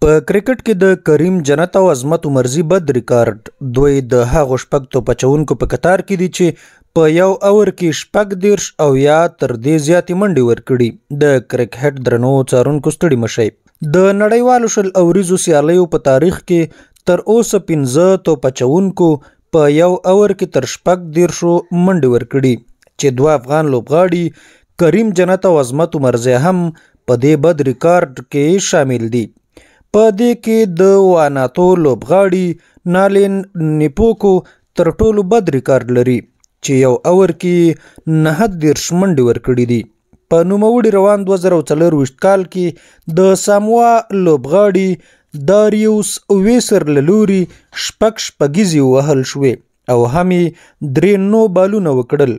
په کرکټ کې د کریم جنت او عظمت عمرزي بد ریکارډ دوی د هغو شپږ توپ اچوونکو په قطار کې دي چې په یو اور کې شپږ دېرش او یا تر دې زیاتې منډې ورکړي. د کرکټ درنو څارونکو ستړي مشئ. د نړیوالو شل اوریزو سیالیو په تاریخ کې تر اوسه 15 توپ اچوونکو په یو اور کې تر شپږ دېرشو منډې ورکړي چې دوه افغان لوبغاړي کریم جنت او عظمت عمرزي هم په دې بد ریکارډ کې شامل دي. په دې کې د واناتو لوبغاړي نالین نیپوکو تر ټولو بد ریکارډ لري چې یو اور کې 39 منډې ورکړي دي. په نوموړي روان 2024 کال کې د ساموا لوبغاړي داریوس ویسر له لوري شپږیزې ووهل شوې او هم یې 3 نو بالونه وکړل.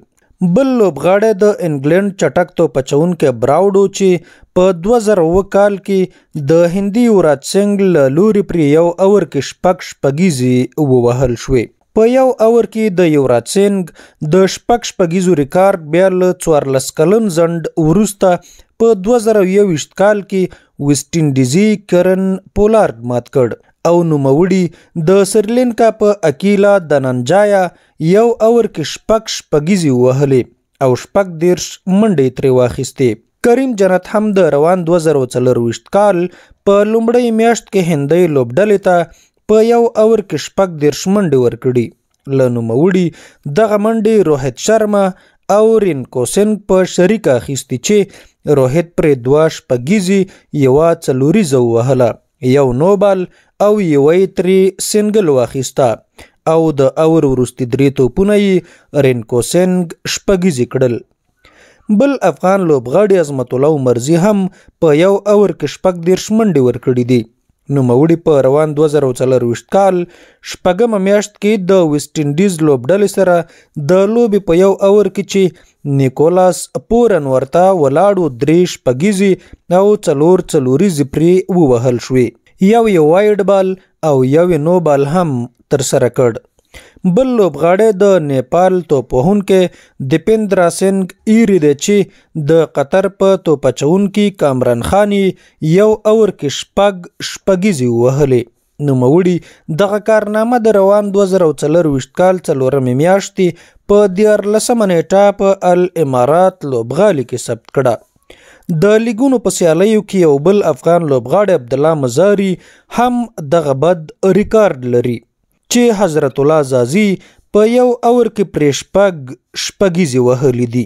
بل لوبغاړی د انګلند چټک توپ اچوونکی براوډو چې په 2009 کال کې د هندي یوراج سنگ له لوري پر یو اور کې شپږیزې ووهل شوې. په یو اور کې د یوراج سنگ د شپږیزو ریکارډ بیا له 14 کلن ځنډ وروسته په 2021 کال کې ویسټ انډیزي کرن پولارډ مات کړ او نوموړي د سریلانکا په اکیلا دننجایا یو اور کې شپږیزې ووهلې او 14 منډې ترې واخیستې. کریم جنت هم د روان 2024 کال په لومړۍ میاشت کې هندۍ لوبډلې ته په یو اور کې 14 منډې ورکړي. له نوموړي دغه منډې روهیت شرما او رینکو سنگ په شریکه اخیستې چې روهیت پرې 2 شپږیزې یوه څلوریزه ووهله، یو نوبال او یوه ترې سنګل واخیسته او د اور وروستي 3 توپونه یې رینکو سنگ شپږیزې کړل. بل افغان لوبغاړي عظمت الله عمرزي هم په یو اور کې 14 منډې ورکړي دي. نوموړي په روان 2024 کال شپږمه میاشت کې د ویسټ انډیز لوبډلې سره د لوبې په یو اور کې چې نیکولاس پورن ورته ولاړو 3 شپږیزې او 4 څلوریزې پرې ووهل شوې. یو وایډ بال او یو نو بال هم ترسره کړ. بل لوبغاړی د نیپال توپ وهونکی دیپیندرا سنگ ایری دی چې د قطر په توپ اچوونکي کامران خان یو اور کې شپږیزې ووهلې. نوموړي دغه کارنامه د روان 2024 کال 4مې میاشتې په 14مه نیټه په الامارات لوبغالي کې ثبت کړه. د لیګونو په سیالیو کې یو بل افغان لوبغاړی عبدالله مزاري هم دغه بد ریکارډ لري چې حضرت الله زازي په یو اور کې پرې شپږیزې وهلې دي.